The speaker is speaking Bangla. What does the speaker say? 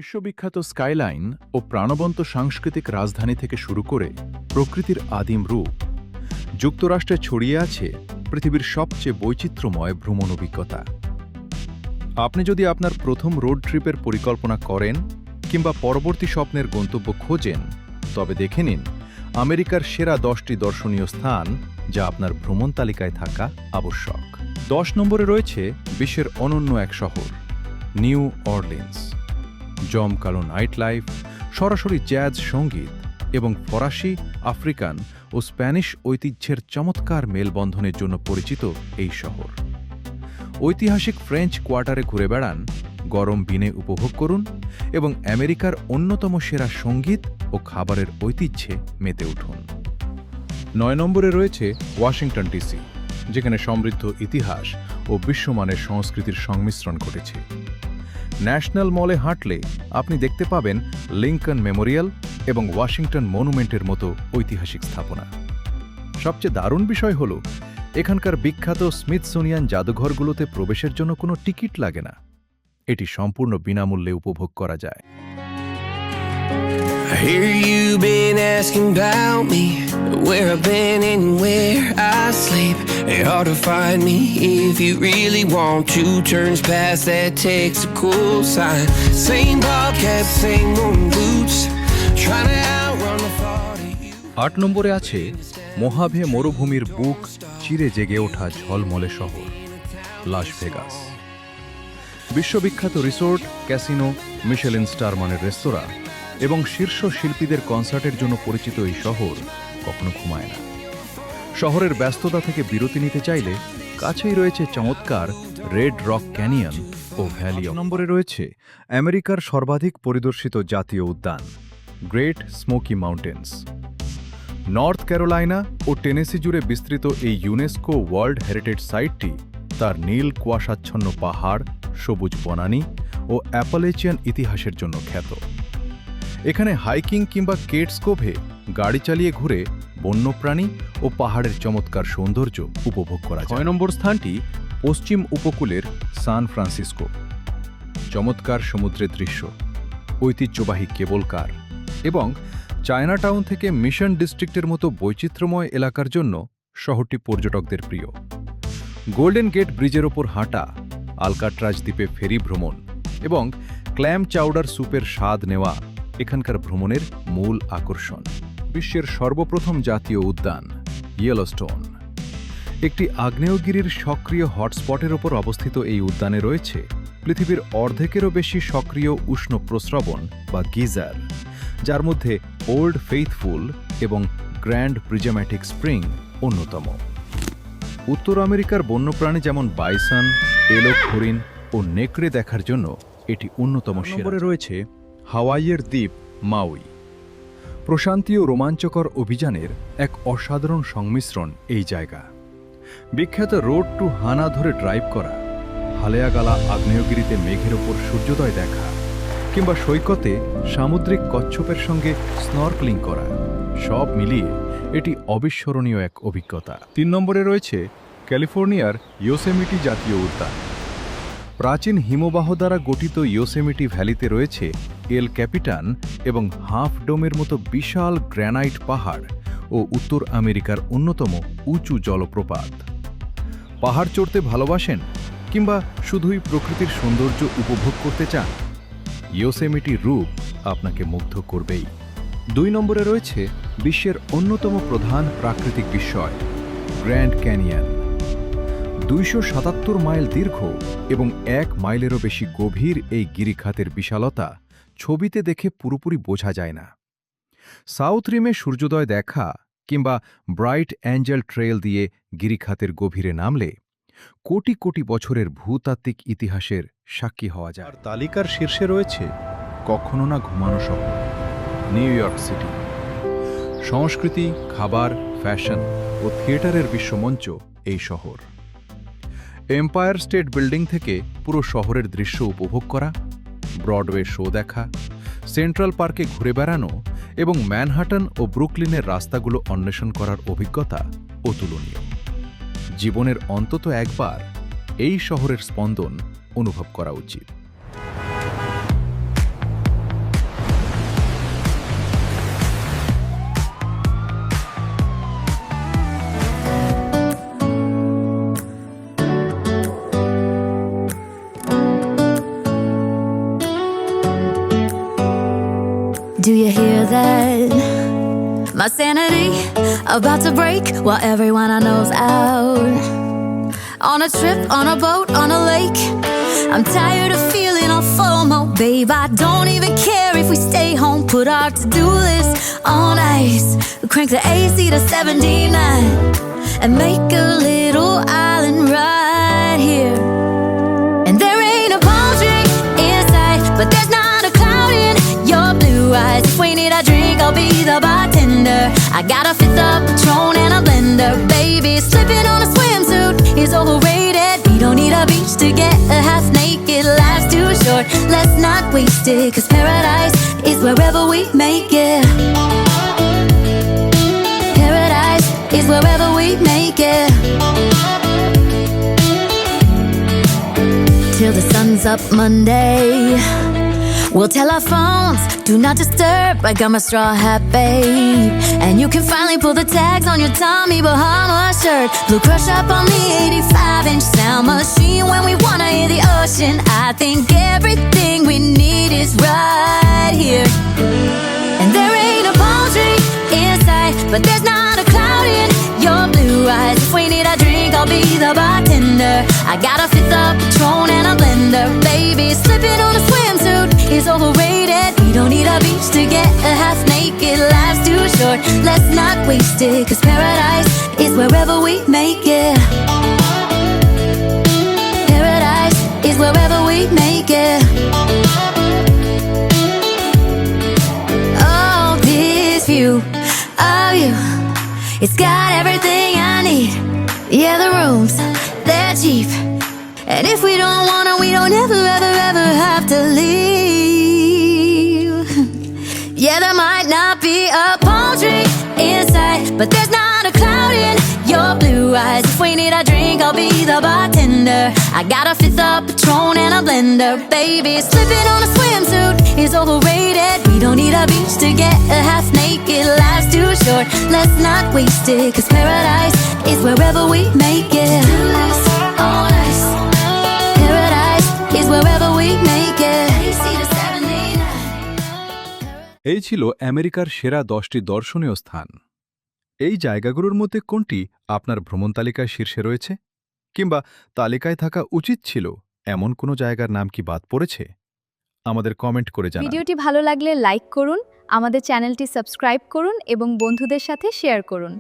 বিশ্ববিখ্যাত স্কাইলাইন ও প্রাণবন্ত সাংস্কৃতিক রাজধানী থেকে শুরু করে প্রকৃতির আদিম রূপ, যুক্তরাষ্ট্রে ছড়িয়ে আছে পৃথিবীর সবচেয়ে বৈচিত্র্যময় ভ্রমণ অভিজ্ঞতা। আপনি যদি আপনার প্রথম রোড ট্রিপের পরিকল্পনা করেন কিংবা পরবর্তী স্বপ্নের গন্তব্য খোঁজেন, তবে দেখে নিন আমেরিকার সেরা 10টি দর্শনীয় স্থান যা আপনার ভ্রমণ তালিকায় থাকা আবশ্যক। 10 নম্বরে রয়েছে বিশ্বের অনন্য এক শহর, নিউ অরলিন্স। জমকালো নাইট লাইফ, সরাসরি জ্যাজ সঙ্গীত এবং ফরাসি, আফ্রিকান ও স্প্যানিশ ঐতিহ্যের চমৎকার মেলবন্ধনের জন্য পরিচিত এই শহর। ঐতিহাসিক ফ্রেঞ্চ কোয়ার্টারে ঘুরে বেড়ান, গরম বিনে উপভোগ করুন এবং আমেরিকার অন্যতম সেরা সঙ্গীত ও খাবারের ঐতিহ্যে মেতে উঠুন। 9 নম্বরে রয়েছে ওয়াশিংটন ডিসি, যেখানে সমৃদ্ধ ইতিহাস ও বিশ্বমানের সংস্কৃতির সংমিশ্রণ ঘটেছে। ন্যাশনাল মলে হাঁটলে আপনি দেখতে পাবেন লিঙ্কন মেমোরিয়াল এবং ওয়াশিংটন মনুমেন্টের মতো ঐতিহাসিক স্থাপনা। সবচেয়ে দারুণ বিষয় হল এখানকার বিখ্যাত স্মিথসোনিয়ান জাদুঘরগুলোতে প্রবেশের জন্য কোনো টিকিট লাগে না। এটি সম্পূর্ণ বিনামূল্যে উপভোগ করা যায়। I hear you've been asking about me, where I've been and where I sleep. It's hard to find me if you really want to. Turns past that takes a cool sign. Same bobcat, same moon boots, trying to outrun the thought of you. 8 নম্বরে আছে মোহাভে মরুভূমির বুক চিরে জেগে ওঠা ঝলমলে শহর, লাস ভেগাস। বিশ্ববিখ্যাত রিসোর্ট, ক্যাসিনো, মিশেলিন স্টার মানের রেস্তোরাঁ এবং শীর্ষ শিল্পীদের কনসার্টের জন্য পরিচিত এই শহর কখনো ঘুমায় না। শহরের ব্যস্ততা থেকে বিরতি নিতে চাইলে কাছেই রয়েছে চমৎকার রেড রক ক্যানিয়ন ও ভ্যালি। নম্বরে রয়েছে আমেরিকার সর্বাধিক পরিদর্শিত জাতীয় উদ্যান, Great Smoky Mountains. North Carolina ও টেনেসি জুড়ে বিস্তৃত এই ইউনেস্কো ওয়ার্ল্ড হেরিটেজ সাইটটি তার নীল কুয়াশাচ্ছন্ন পাহাড়, সবুজ বনানী ও অ্যাপালেচিয়ান ইতিহাসের জন্য খ্যাত। এখানে হাইকিং কিংবা কেটস কোভে গাড়ি চালিয়ে ঘুরে বন্যপ্রাণী ও পাহাড়ের চমৎকার সৌন্দর্য উপভোগ করা যায়। 6 নম্বর স্থানটি পশ্চিম উপকূলের সান ফ্রান্সিসকো। চমৎকার সমুদ্রের দৃশ্য, ঐতিহ্যবাহী কেবল কার এবং চায়নাটাউন থেকে মিশন ডিস্ট্রিক্টের মতো বৈচিত্র্যময় এলাকার জন্য শহরটি পর্যটকদের প্রিয়। গোল্ডেন গেট ব্রিজের ওপর হাঁটা, আলকাট্রাজ দ্বীপে ফেরি ভ্রমণ এবং ক্ল্যাম চাউডার স্যুপের স্বাদ নেওয়া এখানকার ভ্রমণের মূল আকর্ষণ। বিশ্বের সর্বপ্রথম জাতীয় উদ্যান, ইয়েলোস্টোন। একটি আগ্নেয়গিরির সক্রিয় হটস্পটের ওপর অবস্থিত এই উদ্যানে রয়েছে পৃথিবীর অর্ধেকেরও বেশি সক্রিয় উষ্ণ প্রস্রবণ বা গিজার, যার মধ্যে ওল্ড ফেইথফুল এবং গ্র্যান্ড প্রিজমেটিক স্প্রিং অন্যতম। উত্তর আমেরিকার বন্যপ্রাণী যেমন বাইসন, এলোক হরিণ ও নেকড়ে দেখার জন্য এটি অন্যতম। নম্বরে রয়েছে হাওয়াইয়ের দ্বীপ মাউই। প্রশান্তি ও রোমাঞ্চকর অভিযানের এক অসাধারণ সংমিশ্রণ এই জায়গা। বিখ্যাত রোড টু হানা ধরে ড্রাইভ করা, হালেয়াগালা আগ্নেয়গিরিতে মেঘের ওপর সূর্যোদয় দেখা কিংবা সৈকতে সামুদ্রিক কচ্ছপের সঙ্গে স্নর্কলিং করা, সব মিলিয়ে এটি অবিস্মরণীয় এক অভিজ্ঞতা। 3 নম্বরে রয়েছে ক্যালিফোর্নিয়ার ইয়োসেমিটি জাতীয় উদ্যান। প্রাচীন হিমবাহ দ্বারা গঠিত ইয়োসেমিটি ভ্যালিতে রয়েছে এল ক্যাপিটান এবং হাফ ডোমের মতো বিশাল গ্র্যানাইট পাহাড় ও উত্তর আমেরিকার অন্যতম উঁচু জলপ্রপাত। পাহাড় চড়তে ভালোবাসেন কিংবা শুধুই প্রকৃতির সৌন্দর্য উপভোগ করতে চান, ইয়োসেমিটির রূপ আপনাকে মুগ্ধ করবেই। 2 নম্বরে রয়েছে বিশ্বের অন্যতম প্রধান প্রাকৃতিক বিস্ময়, গ্র্যান্ড ক্যানিয়ন। 277 মাইল দীর্ঘ এবং 1 মাইলেরও বেশি গভীর এই গিরিখাতের বিশালতা ছবিতে দেখে পুরোপুরি বোঝা যায় না। সাউথ রিমে সূর্যোদয় দেখা কিংবা ব্রাইট অ্যাঞ্জেল ট্রেল দিয়ে গিরিখাতের গভীরে নামলে কোটি কোটি বছরের ভূতাত্ত্বিক ইতিহাসের সাক্ষী হওয়া যায়। তালিকার শীর্ষে রয়েছে কখনো না ঘুমানো শহর, নিউ ইয়র্ক সিটি। সংস্কৃতি, খাবার, ফ্যাশন ও থিয়েটারের বিশ্বমঞ্চ এই শহর। এম্পায়ার স্টেট বিল্ডিং থেকে পুরো শহরের দৃশ্য উপভোগ করা, ব্রডওয়ে শো দেখা, সেন্ট্রাল পার্কে ঘুরে বেড়ানো এবং ম্যানহাটন ও ব্রুকলিনের রাস্তাগুলো অন্বেষণ করার অভিজ্ঞতা অতুলনীয়। জীবনের অন্তত একবার এই শহরের স্পন্দন অনুভব করা উচিত। Do you hear that? My sanity about to break while everyone I know's out. On a trip, on a boat, on a lake. I'm tired of feeling all FOMO, babe. I don't even care if we stay home. Put our to-do list on ice. Crank the AC to 79 and make a little island right here. And there ain't a palm tree in sight, but there's not a cloud in your blue eyes. If we need a drink, I'll be the bartender. I got a fifth of Patron and a blender, baby. Slipping on a swimsuit is overrated. We don't need a beach to get a half naked. Life's too short, let's not waste it. Cause paradise is wherever we make it. Paradise is wherever we make it. Till the sun's up Monday, we'll tell our phones, do not disturb. I got my straw hat, babe. And you can finally pull the tags on your Tommy Bahama shirt. Blue crush up on the 85-inch sound machine when we wanna hear the ocean. I think everything we need is right here. And there ain't a palm tree in sight, but there's not a cloud in your blue eyes. If we need a drink, I'll be the bartender. I got a fifth of Patron and a blender, baby. Slipping on a swimsuit is overrated. We don't need a beach to get a half naked. Life's too short, let's not waste it. Cause paradise is wherever we make it. Paradise is wherever we make it. Oh, this view of you, it's got everything I need. Yeah, the rooms, they're cheap. And if we don't wanna, we don't ever, ever, ever have to leave. Yeah, there might not be a palm tree inside, but there's not a cloud in your blue eyes. If we need a drink, I'll be the bartender. I got a fifth of Patron and a blender, baby. Slipping on a swimsuit is overrated. We don't need a beach to get a half naked. Life's too short, let's not waste it. Cause paradise is wherever we make it. On ice. Paradise is wherever we make it. AC to 79. এই ছিল আমেরিকার সেরা 10টি দর্শনীয় স্থান। এই জায়গাগুলোর মধ্যে কোনটি আপনার ভ্রমণ তালিকায় শীর্ষে রয়েছে? কিংবা তালিকায় থাকা উচিত ছিল এমন কোনো জায়গার নাম কি বাদ পড়েছে? আমাদের কমেন্ট করে জানান। ভিডিওটি ভালো লাগলে লাইক করুন, আমাদের চ্যানেলটি সাবস্ক্রাইব করুন এবং বন্ধুদের সাথে শেয়ার করুন।